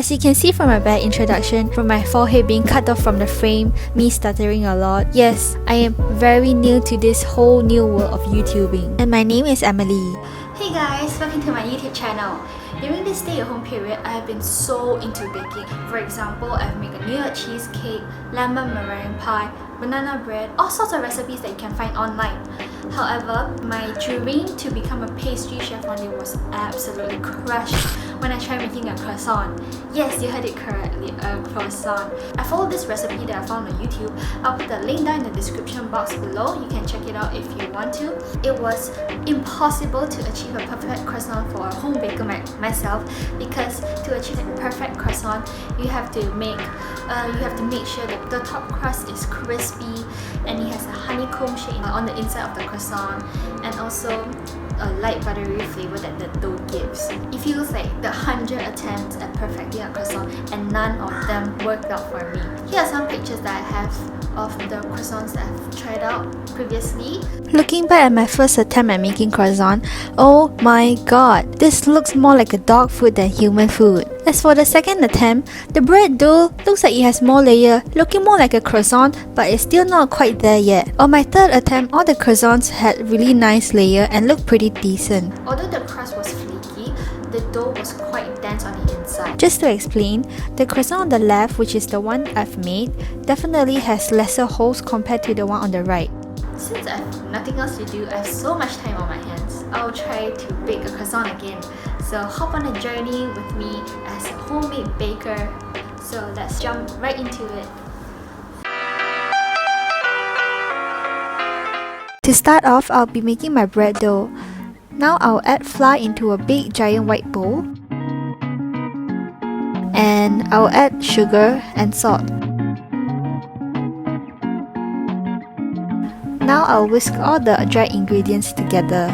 As you can see from my bad introduction, from my forehead being cut off from the frame, me stuttering a lot, yes, I am very new to this whole new world of YouTubing. And my name is Emily. Hey guys, welcome to my YouTube channel. During this stay-at-home period, I have been so into baking. For example, I've made a New York cheesecake, lemon meringue pie, banana bread, all sorts of recipes that you can find online. However, my dream to become a pastry chef one day was absolutely crushed when I tried making a croissant. Yes, you heard it correctly, a croissant. I followed this recipe that I found on YouTube. I'll put the link down in the description box below. You can check it out if you want to. It was impossible to achieve a perfect croissant for a home baker myself, because to achieve a perfect croissant, you have to make sure that the top crust is crispy and it has a honeycomb shape on the inside of the croissant, and also a light buttery flavor that the dough gives. It feels like the 100 attempts at perfecting a croissant and none of them worked out for me. Here are some pictures that I have of the croissants that I've tried out previously. Looking back at my first attempt at making croissant, oh my god, this looks more like a dog food than human food. As for the second attempt, the bread dough looks like it has more layer, looking more like a croissant, but it's still not quite there yet. On my third attempt, all the croissants had really nice layer and looked pretty decent. Although the crust was flaky, the dough was quite dense on the inside. Just to explain, the croissant on the left, which is the one I've made, definitely has lesser holes compared to the one on the right. Since I have nothing else to do, I have so much time on my hands. I'll try to bake a croissant again. So hop on a journey with me as a homemade baker. So let's jump right into it. To start off, I'll be making my bread dough. Now I'll add flour into a big giant white bowl. And I'll add sugar and salt. Now I'll whisk all the dried ingredients together.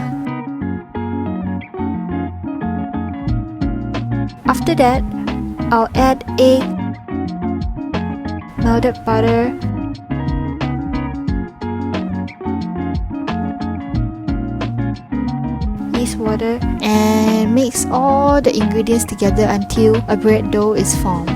After that, I'll add egg, melted butter, yeast water, and mix all the ingredients together until a bread dough is formed.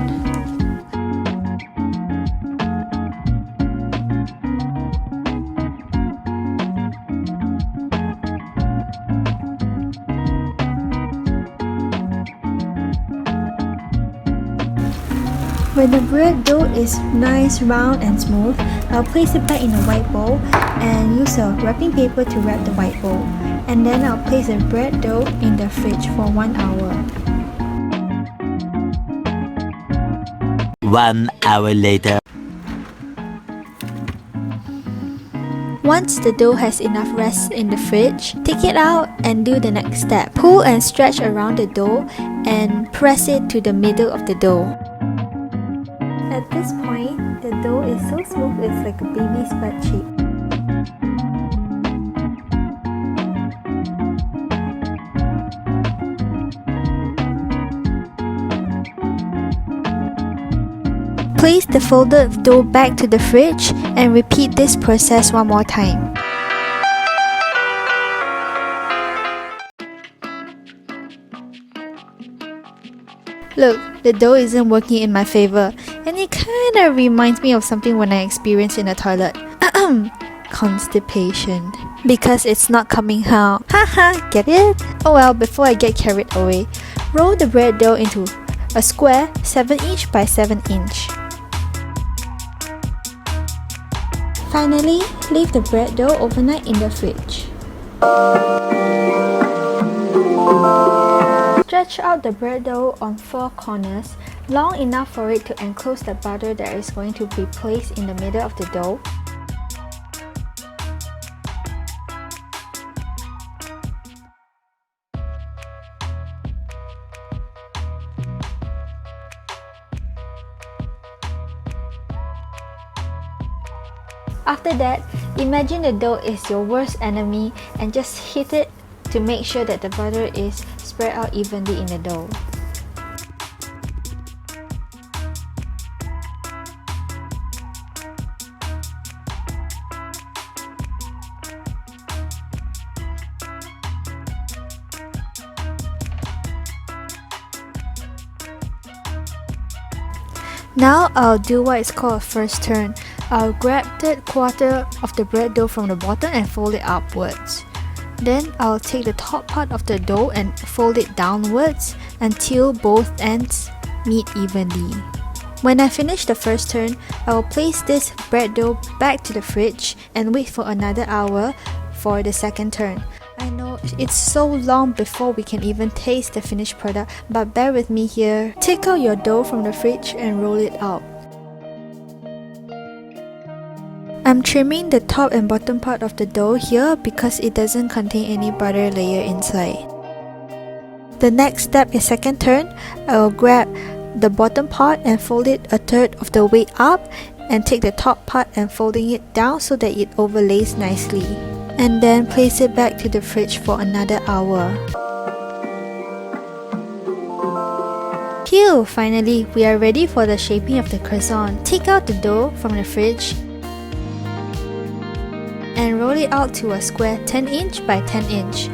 When the bread dough is nice, round and smooth, I'll place it back in a white bowl and use a wrapping paper to wrap the white bowl. And then I'll place the bread dough in the fridge for 1 hour. 1 hour later. Once the dough has enough rest in the fridge, take it out and do the next step. Pull and stretch around the dough and press it to the middle of the dough. At this point, the dough is so smooth it's like a baby's butt cheek. Place the folded dough back to the fridge and repeat this process one more time. Look, the dough isn't working in my favor, and it kinda reminds me of something when I experienced in the toilet. Constipation. Because it's not coming out. Haha, get it? Oh well, before I get carried away, roll the bread dough into a square 7" by 7". Finally, leave the bread dough overnight in the fridge. Stretch out the bread dough on 4 corners, long enough for it to enclose the butter that is going to be placed in the middle of the dough. After that, imagine the dough is your worst enemy and just hit it to make sure that the butter is spread out evenly in the dough. Now I'll do what is called a first turn. I'll grab the quarter of the bread dough from the bottom and fold it upwards. Then I'll take the top part of the dough and fold it downwards until both ends meet evenly. When I finish the first turn, I will place this bread dough back to the fridge and wait for another hour for the second turn. I know it's so long before we can even taste the finished product, but bear with me here. Take out your dough from the fridge and roll it out. I'm trimming the top and bottom part of the dough here because it doesn't contain any butter layer inside. The next step is second turn. I will grab the bottom part and fold it a third of the way up and take the top part and folding it down so that it overlays nicely. And then place it back to the fridge for another hour. Phew! Finally, we are ready for the shaping of the croissant. Take out the dough from the fridge and roll it out to a square 10 inch by 10 inch.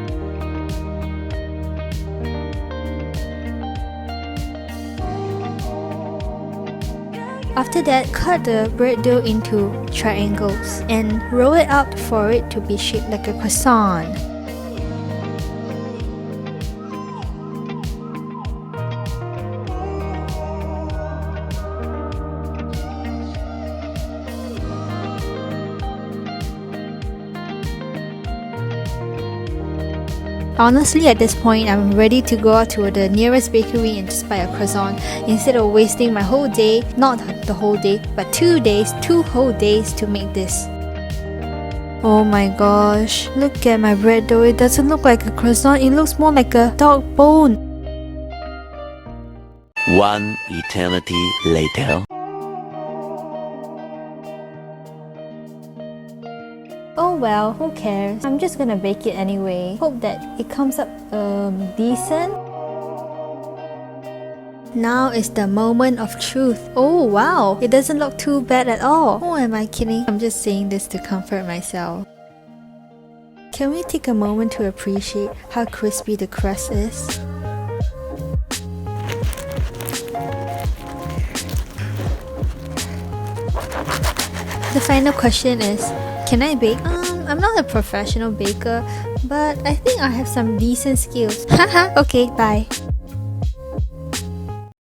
After that, cut the bread dough into triangles and roll it out for it to be shaped like a croissant. Honestly, at this point, I'm ready to go out to the nearest bakery and just buy a croissant instead of wasting my whole day, not the whole day, but 2 days, 2 whole days to make this. Oh my gosh, look at my bread dough. It doesn't look like a croissant, it looks more like a dog bone. One eternity later. Oh well, who cares? I'm just gonna bake it anyway. Hope that it comes up decent. Now is the moment of truth. Oh wow, it doesn't look too bad at all. Oh, am I kidding? I'm just saying this to comfort myself. Can we take a moment to appreciate how crispy the crust is? The final question is, can I bake? I'm not a professional baker, but I think I have some decent skills. Haha, okay, bye.